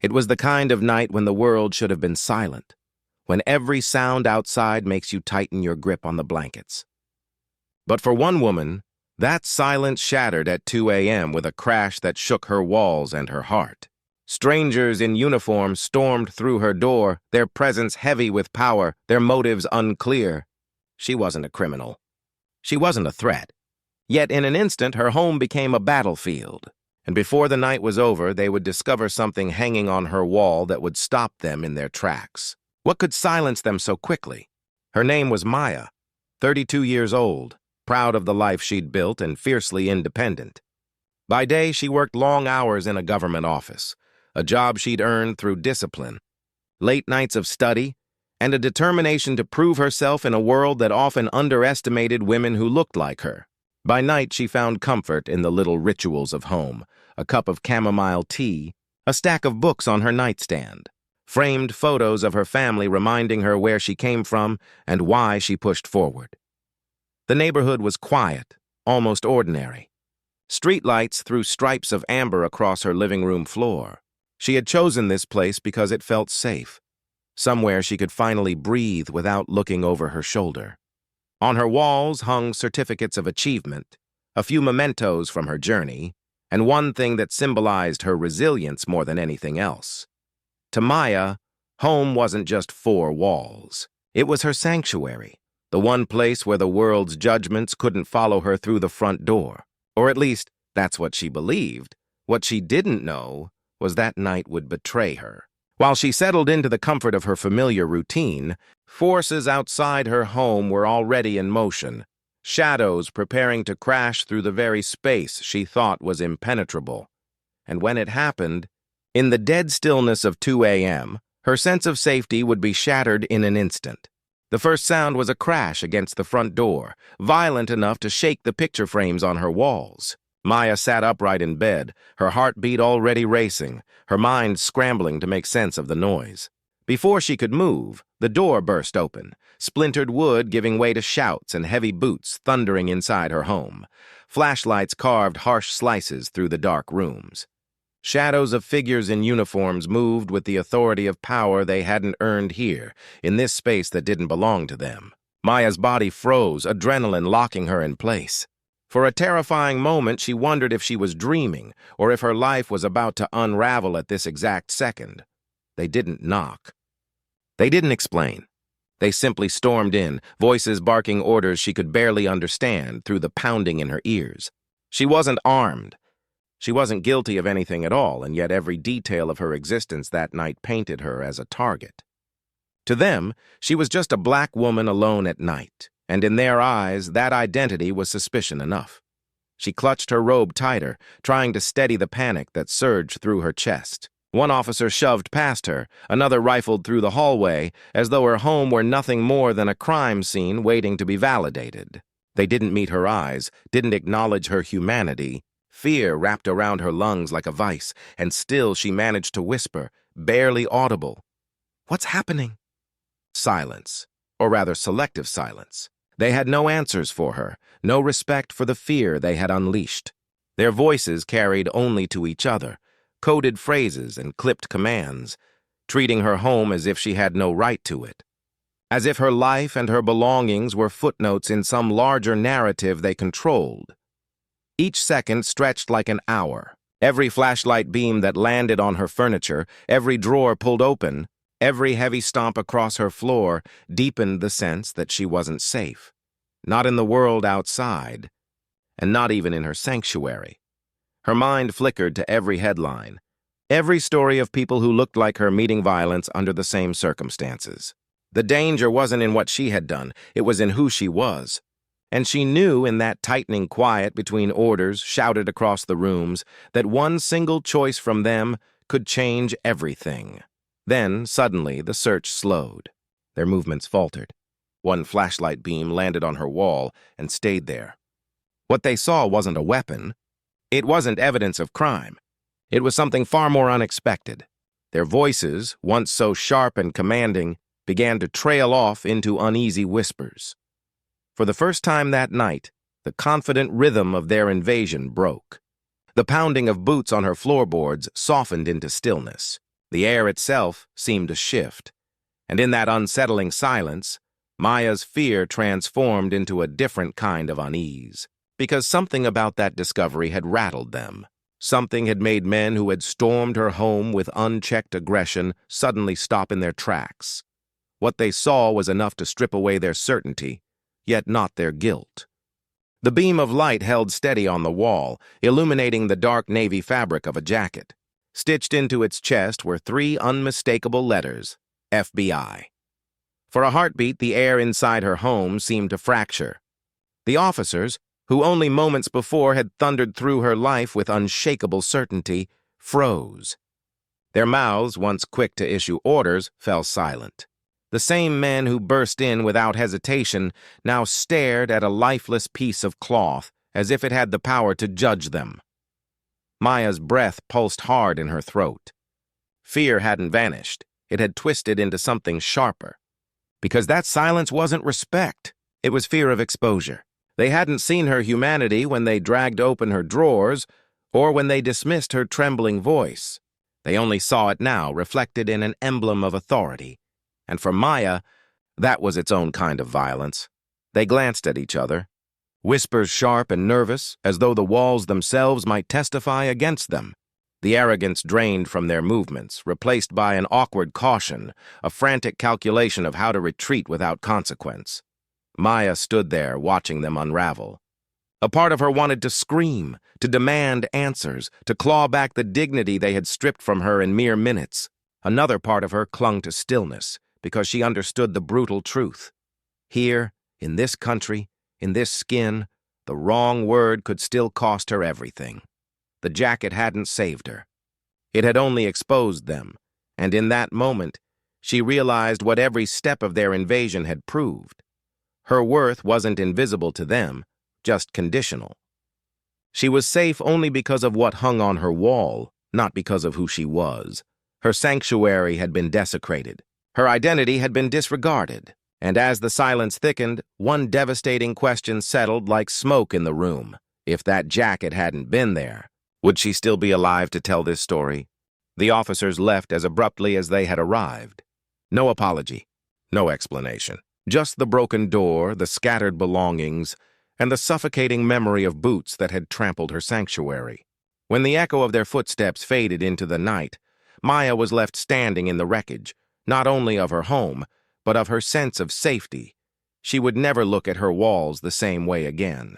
It was the kind of night when the world should have been silent, when every sound outside makes you tighten your grip on the blankets. But for one woman, that silence shattered at 2 a.m. with a crash that shook her walls and her heart. Strangers in uniform stormed through her door, their presence heavy with power, their motives unclear. She wasn't a criminal. She wasn't a threat. Yet in an instant, her home became a battlefield. And before the night was over, they would discover something hanging on her wall that would stop them in their tracks. What could silence them so quickly? Her name was Maya, 32 years old, proud of the life she'd built and fiercely independent. By day, she worked long hours in a government office, a job she'd earned through discipline, late nights of study, and a determination to prove herself in a world that often underestimated women who looked like her. By night, she found comfort in the little rituals of home, a cup of chamomile tea, a stack of books on her nightstand, framed photos of her family reminding her where she came from and why she pushed forward. The neighborhood was quiet, almost ordinary. Streetlights threw stripes of amber across her living room floor. She had chosen this place because it felt safe, somewhere she could finally breathe without looking over her shoulder. On her walls hung certificates of achievement, a few mementos from her journey, and one thing that symbolized her resilience more than anything else. To Maya, home wasn't just four walls. It was her sanctuary, the one place where the world's judgments couldn't follow her through the front door. Or at least, that's what she believed. What she didn't know was that night would betray her. While she settled into the comfort of her familiar routine, forces outside her home were already in motion, shadows preparing to crash through the very space she thought was impenetrable. And when it happened, in the dead stillness of 2 a.m., her sense of safety would be shattered in an instant. The first sound was a crash against the front door, violent enough to shake the picture frames on her walls. Maya sat upright in bed, her heartbeat already racing, her mind scrambling to make sense of the noise. Before she could move, the door burst open, splintered wood giving way to shouts and heavy boots thundering inside her home. Flashlights carved harsh slices through the dark rooms. Shadows of figures in uniforms moved with the authority of power they hadn't earned here, in this space that didn't belong to them. Maya's body froze, adrenaline locking her in place. For a terrifying moment, she wondered if she was dreaming, or if her life was about to unravel at this exact second. They didn't knock. They didn't explain. They simply stormed in, voices barking orders she could barely understand through the pounding in her ears. She wasn't armed. She wasn't guilty of anything at all, and yet every detail of her existence that night painted her as a target. To them, she was just a black woman alone at night, and in their eyes, that identity was suspicion enough. She clutched her robe tighter, trying to steady the panic that surged through her chest. One officer shoved past her, another rifled through the hallway, as though her home were nothing more than a crime scene waiting to be validated. They didn't meet her eyes, didn't acknowledge her humanity. Fear wrapped around her lungs like a vice, and still she managed to whisper, barely audible, "What's happening?" Silence, or rather selective silence. They had no answers for her, no respect for the fear they had unleashed. Their voices carried only to each other, coded phrases and clipped commands, treating her home as if she had no right to it. As if her life and her belongings were footnotes in some larger narrative they controlled. Each second stretched like an hour. Every flashlight beam that landed on her furniture, every drawer pulled open, every heavy stomp across her floor deepened the sense that she wasn't safe. Not in the world outside, and not even in her sanctuary. Her mind flickered to every headline, every story of people who looked like her meeting violence under the same circumstances. The danger wasn't in what she had done, it was in who she was. And she knew in that tightening quiet between orders shouted across the rooms that one single choice from them could change everything. Then, suddenly, the search slowed. Their movements faltered. One flashlight beam landed on her wall and stayed there. What they saw wasn't a weapon. It wasn't evidence of crime. It was something far more unexpected. Their voices, once so sharp and commanding, began to trail off into uneasy whispers. For the first time that night, the confident rhythm of their invasion broke. The pounding of boots on her floorboards softened into stillness. The air itself seemed to shift, and in that unsettling silence, Maya's fear transformed into a different kind of unease, because something about that discovery had rattled them. Something had made men who had stormed her home with unchecked aggression suddenly stop in their tracks. What they saw was enough to strip away their certainty, yet not their guilt. The beam of light held steady on the wall, illuminating the dark navy fabric of a jacket. Stitched into its chest were 3 unmistakable letters, FBI. For a heartbeat, the air inside her home seemed to fracture. The officers, who only moments before had thundered through her life with unshakable certainty, froze. Their mouths, once quick to issue orders, fell silent. The same men who burst in without hesitation now stared at a lifeless piece of cloth as if it had the power to judge them. Maya's breath pulsed hard in her throat. Fear hadn't vanished. It had twisted into something sharper. Because that silence wasn't respect. It was fear of exposure. They hadn't seen her humanity when they dragged open her drawers or when they dismissed her trembling voice. They only saw it now, reflected in an emblem of authority. And for Maya, that was its own kind of violence. They glanced at each other, whispers sharp and nervous, as though the walls themselves might testify against them. The arrogance drained from their movements, replaced by an awkward caution, a frantic calculation of how to retreat without consequence. Maya stood there, watching them unravel. A part of her wanted to scream, to demand answers, to claw back the dignity they had stripped from her in mere minutes. Another part of her clung to stillness, because she understood the brutal truth. Here, in this country, in this skin, the wrong word could still cost her everything. The jacket hadn't saved her. It had only exposed them, and in that moment, she realized what every step of their invasion had proved. Her worth wasn't invisible to them, just conditional. She was safe only because of what hung on her wall, not because of who she was. Her sanctuary had been desecrated. Her identity had been disregarded. And as the silence thickened, one devastating question settled like smoke in the room. If that jacket hadn't been there, would she still be alive to tell this story? The officers left as abruptly as they had arrived. No apology, no explanation. Just the broken door, the scattered belongings, and the suffocating memory of boots that had trampled her sanctuary. When the echo of their footsteps faded into the night, Maya was left standing in the wreckage, not only of her home, but of her sense of safety. She would never look at her walls the same way again.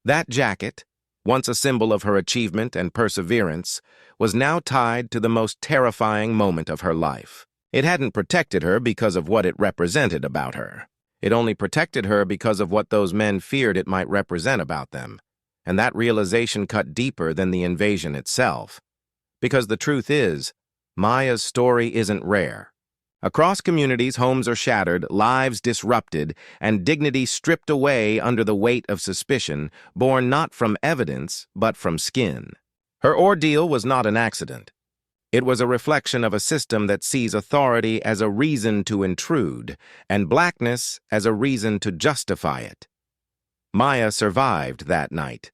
That jacket, once a symbol of her achievement and perseverance, was now tied to the most terrifying moment of her life. It hadn't protected her because of what it represented about her. It only protected her because of what those men feared it might represent about them. And that realization cut deeper than the invasion itself. Because the truth is, Maya's story isn't rare. Across communities, homes are shattered, lives disrupted, and dignity stripped away under the weight of suspicion, born not from evidence, but from skin. Her ordeal was not an accident. It was a reflection of a system that sees authority as a reason to intrude, and blackness as a reason to justify it. Maya survived that night.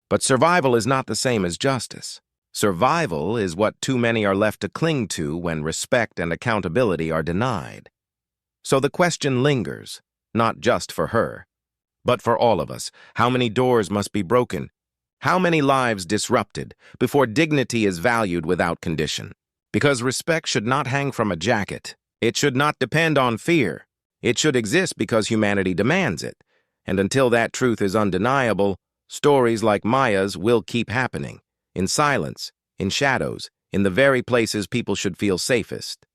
But survival is not the same as justice. Survival is what too many are left to cling to when respect and accountability are denied. So the question lingers, not just for her, but for all of us. How many doors must be broken? How many lives disrupted before dignity is valued without condition? Because respect should not hang from a jacket. It should not depend on fear. It should exist because humanity demands it. And until that truth is undeniable, stories like Maya's will keep happening. In silence, in shadows, in the very places people should feel safest.